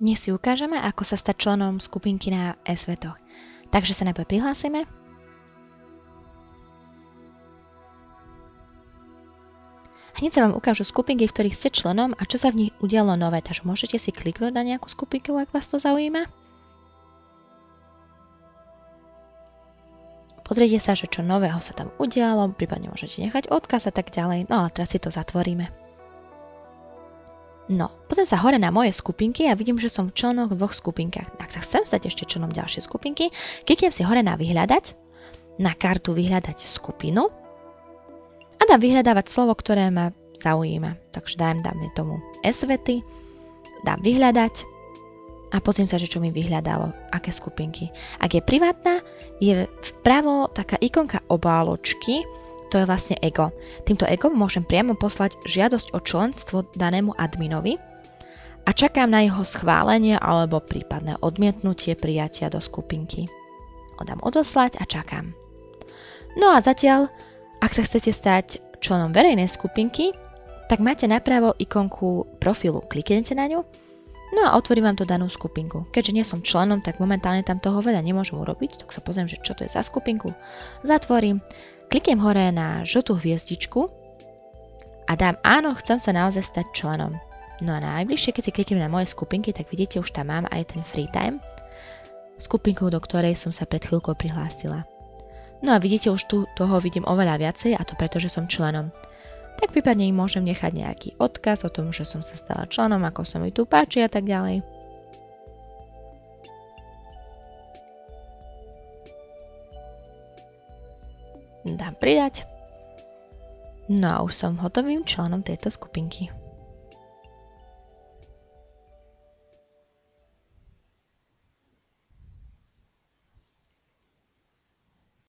Dnes si ukážeme, ako sa stať členom skupinky na SVToch. Takže sa najprv prihlásime. Hneď sa vám ukážu skupinky, v ktorých ste členom a čo sa v nich udialo nové, takže môžete si kliknúť na nejakú skupinku, ak vás to zaujíma. Pozrite sa, že čo nového sa tam udialo, prípadne môžete nechať odkaz a tak ďalej, no ale teraz si to zatvoríme. No, pozriem sa hore na moje skupinky a vidím, že som v členoch v 2 skupinkách. Ak sa chcem stať ešte členom ďalšej skupinky, kliknem si hore na vyhľadať, na kartu vyhľadať skupinu a dám vyhľadávať slovo, ktoré ma zaujíma. Takže dáme tomu SVT, dám vyhľadať a pozriem sa, že čo mi vyhľadalo, aké skupinky. Ak je privátna, je vpravo taká ikonka obáločky, to je vlastne ego. Týmto egom môžem priamo poslať žiadosť o členstvo danému adminovi a čakám na jeho schválenie alebo prípadné odmietnutie prijatia do skupinky. Dám odoslať a čakám. No a zatiaľ, ak sa chcete stať členom verejnej skupinky, tak máte napravo ikonku profilu. Kliknete na ňu, no a otvorím vám to danú skupinku. Keďže nie som členom, tak momentálne tam toho veľa nemôžem urobiť, tak sa pozriem, že čo to je za skupinku. Zatvorím. Kliknem hore na žltú hviezdičku a dám áno, chcem sa naozaj stať členom. No a najbližšie, keď si kliknem na moje skupinky, tak vidíte, už tam mám aj ten free time, skupinku, do ktorej som sa pred chvíľkou prihlásila. No a vidíte, už tu toho vidím oveľa viacej a to preto, že som členom. Tak prípadne im môžem nechať nejaký odkaz o tom, že som sa stala členom, ako sa mi tu páči a tak ďalej. Dám pridať. No a už som hotovým členom tejto skupinky.